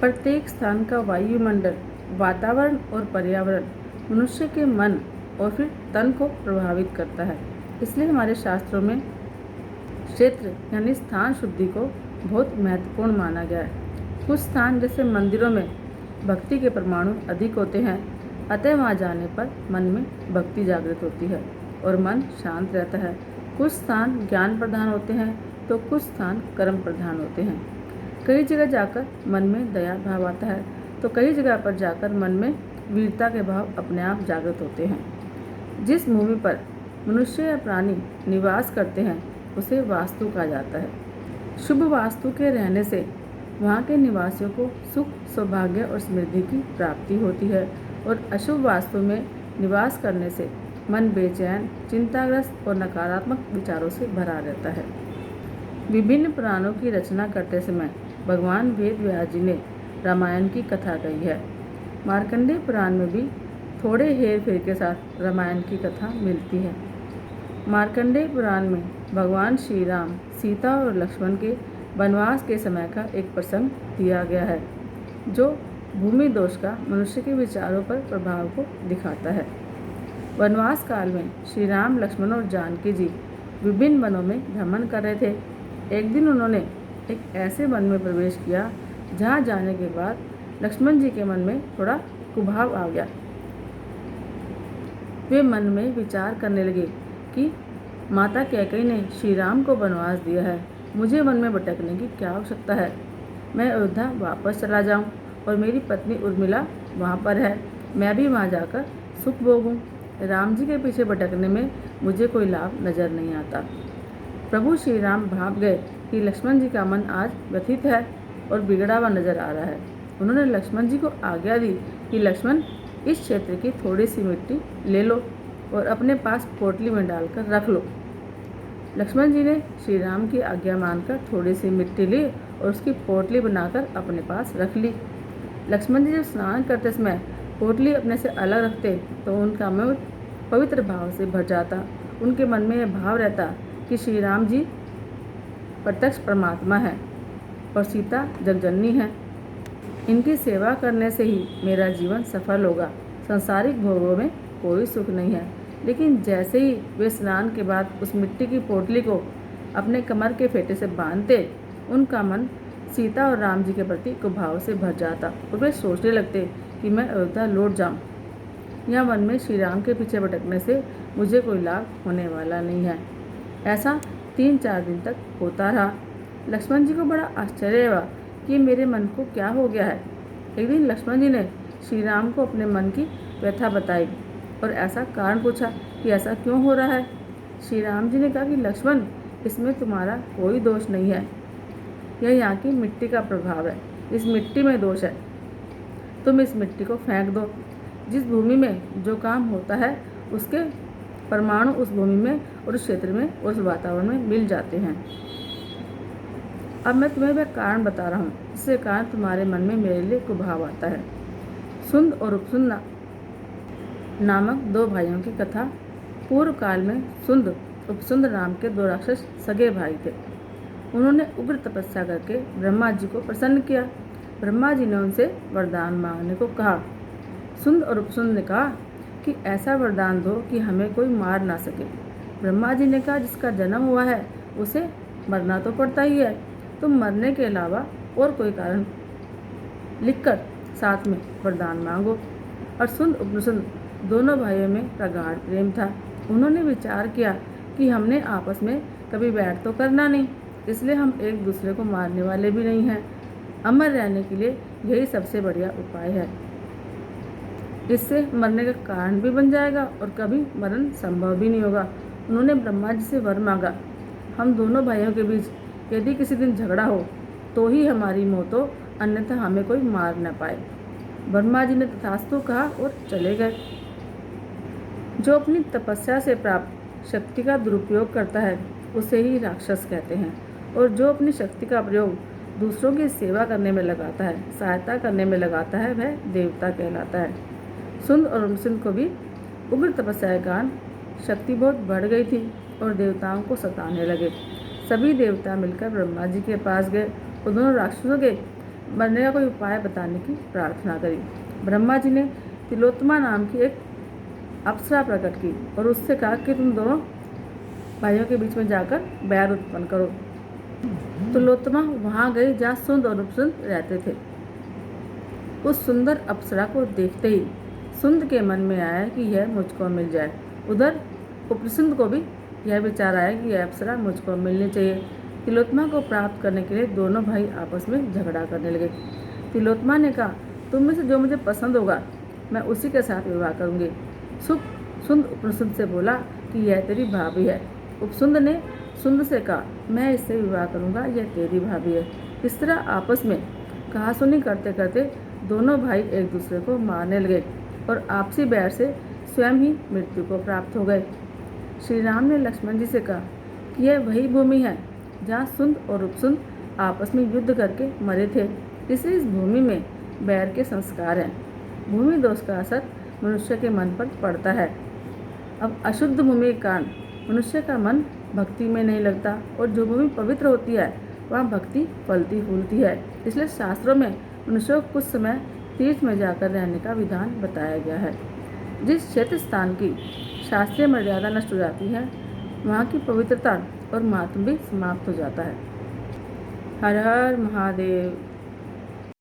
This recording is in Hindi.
प्रत्येक स्थान का वायुमंडल, वातावरण और पर्यावरण मनुष्य के मन और फिर तन को प्रभावित करता है। इसलिए हमारे शास्त्रों में क्षेत्र यानी स्थान शुद्धि को बहुत महत्वपूर्ण माना गया है। कुछ स्थान जैसे मंदिरों में भक्ति के परमाणु अधिक होते हैं, अतः वहाँ जाने पर मन में भक्ति जागृत होती है और मन शांत रहता है। कुछ स्थान ज्ञान प्रधान होते हैं तो कुछ स्थान कर्म प्रधान होते हैं। कई जगह जाकर मन में दया भाव आता है तो कई जगह पर जाकर मन में वीरता के भाव अपने आप जागृत होते हैं। जिस भूमि पर मनुष्य या प्राणी निवास करते हैं उसे वास्तु कहा जाता है। शुभ वास्तु के रहने से वहाँ के निवासियों को सुख, सौभाग्य और समृद्धि की प्राप्ति होती है और अशुभ वास्तु में निवास करने से मन बेचैन, चिंताग्रस्त और नकारात्मक विचारों से भरा रहता है। विभिन्न पुराणों की रचना करते समय भगवान वेद व्यास जी ने रामायण की कथा कही है। मार्कंडेय पुराण में भी थोड़े हेर फेर के साथ रामायण की कथा मिलती है। मार्कंडेय पुराण में भगवान श्री राम, सीता और लक्ष्मण के वनवास के समय का एक प्रसंग दिया गया है जो भूमि दोष का मनुष्य के विचारों पर प्रभाव को दिखाता है। वनवास काल में श्री राम, लक्ष्मण और जानकी जी विभिन्न वनों में भ्रमण कर रहे थे। एक दिन उन्होंने एक ऐसे वन में प्रवेश किया जहाँ जाने के बाद लक्ष्मण जी के मन में थोड़ा कुभाव आ गया। वे मन में विचार करने लगे कि माता कैकेयी ने श्री राम को वनवास दिया है, मुझे वन में भटकने की क्या आवश्यकता है। मैं अयोध्या वापस चला जाऊं और मेरी पत्नी उर्मिला वहाँ पर है, मैं भी वहाँ जाकर सुख भोगूं। राम जी के पीछे भटकने में मुझे कोई लाभ नजर नहीं आता। प्रभु श्री राम भाप गए कि लक्ष्मण जी का मन आज व्यथित है और बिगड़ा हुआ नजर आ रहा है। उन्होंने लक्ष्मण जी को आज्ञा दी कि लक्ष्मण, इस क्षेत्र की थोड़ी सी मिट्टी ले लो और अपने पास पोटली में डालकर रख लो। लक्ष्मण जी ने श्री राम की आज्ञा मानकर थोड़ी सी मिट्टी ली और उसकी पोटली बनाकर अपने पास रख ली। लक्ष्मण जी जब स्नान करते समय पोटली अपने से अलग रखते तो उनका मन पवित्र भाव से भर जाता। उनके मन में यह भाव रहता कि श्री राम जी प्रत्यक्ष परमात्मा है और सीता जगजननी है। इनकी सेवा करने से ही मेरा जीवन सफल होगा। सांसारिक भोगों में कोई सुख नहीं है। लेकिन जैसे ही वे स्नान के बाद उस मिट्टी की पोटली को अपने कमर के फेटे से बांधते, उनका मन सीता और राम जी के प्रति कुभाव से भर जाता और वे सोचने लगते कि मैं अयोध्या लौट जाऊं। यह वन में श्री राम के पीछे भटकने से मुझे कोई लाभ होने वाला नहीं है। ऐसा 3-4 दिन तक होता रहा। लक्ष्मण जी को बड़ा आश्चर्य हुआ कि मेरे मन को क्या हो गया है। एक दिन लक्ष्मण जी ने श्री राम को अपने मन की व्यथा बताई और ऐसा कारण पूछा कि ऐसा क्यों हो रहा है। श्री राम जी ने कहा कि लक्ष्मण, इसमें तुम्हारा कोई दोष नहीं है, यह यहाँ की मिट्टी का प्रभाव है। इस मिट्टी में दोष है, तुम इस मिट्टी को फेंक दो। जिस भूमि में जो काम होता है उसके परमाणु उस भूमि में और उस क्षेत्र में और उस वातावरण में मिल जाते हैं। अब मैं तुम्हें वह कारण बता रहा हूँ जिसके कारण तुम्हारे मन में मेरे लिए कुभाव आता है। सुंद और उपसुंद नामक 2 भाइयों की कथा। पूर्व काल में सुंद उपसुंद नाम के 2 राक्षस सगे भाई थे। उन्होंने उग्र तपस्या करके ब्रह्मा जी को प्रसन्न किया। ब्रह्मा जी ने उनसे वरदान मांगने को कहा। सुंद और उपसुंद ने कहा कि ऐसा वरदान दो कि हमें कोई मार ना सके। ब्रह्मा जी ने कहा, जिसका जन्म हुआ है उसे मरना तो पड़ता ही है, तुम मरने के अलावा और कोई कारण लिखकर साथ में वरदान मांगो। और सुंद उपसुंद दोनों भाइयों में प्रगाढ़ प्रेम था। उन्होंने विचार किया कि हमने आपस में कभी बैठ तो करना नहीं, इसलिए हम एक दूसरे को मारने वाले भी नहीं हैं। अमर रहने के लिए यही सबसे बढ़िया उपाय है। इससे मरने का कारण भी बन जाएगा और कभी मरण संभव भी नहीं होगा। उन्होंने ब्रह्मा जी से वर मांगा, हम दोनों भाइयों के बीच यदि किसी दिन झगड़ा हो तो ही हमारी मौत हो, अन्यथा हमें कोई मार न पाए। ब्रह्मा जी ने तथास्तु कहा और चले गए। जो अपनी तपस्या से प्राप्त शक्ति का दुरुपयोग करता है उसे ही राक्षस कहते हैं, और जो अपनी शक्ति का प्रयोग दूसरों की सेवा करने में लगाता है, सहायता करने में लगाता है, वह देवता कहलाता है। सुंद और उपसुंद को भी उग्र तपस्या के कारण शक्ति बहुत बढ़ गई थी और देवताओं को सताने लगे। सभी देवता मिलकर ब्रह्मा जी के पास गए और दोनों राक्षसों के मरने का कोई उपाय बताने की प्रार्थना करी। ब्रह्मा जी ने तिलोत्तमा नाम की एक अप्सरा प्रकट की और उससे कहा कि तुम दोनों भाइयों के बीच में जाकर बैर उत्पन्न करो। तिलोत्तमा वहाँ गई जहाँ सुंद और उपसुंद रहते थे। उस सुंदर अप्सरा को देखते ही सुंद के मन में आया कि यह मुझको मिल जाए। उधर उपसुंद को भी यह विचार आया कि यह अप्सरा मुझको मिलनी चाहिए। तिलोत्तमा को प्राप्त करने के लिए दोनों भाई आपस में झगड़ा करने लगे। तिलोत्तमा ने कहा, तुम में से जो मुझे पसंद होगा मैं उसी के साथ विवाह करूंगी। सुंद उपसुंद से बोला कि यह तेरी भाभी है। उपसुंद ने सुंद से कहा, मैं इससे विवाह करूंगा, यह तेरी भाभी है। इस तरह आपस में कहासुनी करते करते दोनों भाई एक दूसरे को मारने लगे और आपसी बैर से स्वयं ही मृत्यु को प्राप्त हो गए। श्री राम ने लक्ष्मण जी से कहा कि यह वही भूमि है जहाँ सुंद और उपसुंद आपस में युद्ध करके मरे थे। इसलिए इस भूमि में बैर के संस्कार हैं। भूमि दोष का असर मनुष्य के मन पर पड़ता है। अब अशुद्ध भूमि के कारण मनुष्य का मन भक्ति में नहीं लगता और जो भूमि पवित्र होती है वहाँ भक्ति फलती फूलती है। इसलिए शास्त्रों में मनुष्य को कुछ समय तीर्थ में जाकर रहने का विधान बताया गया है। जिस क्षेत्र स्थान की शास्त्रीय मर्यादा नष्ट हो जाती है वहाँ की पवित्रता और महात्म्य भी समाप्त हो जाता है। हर हर महादेव।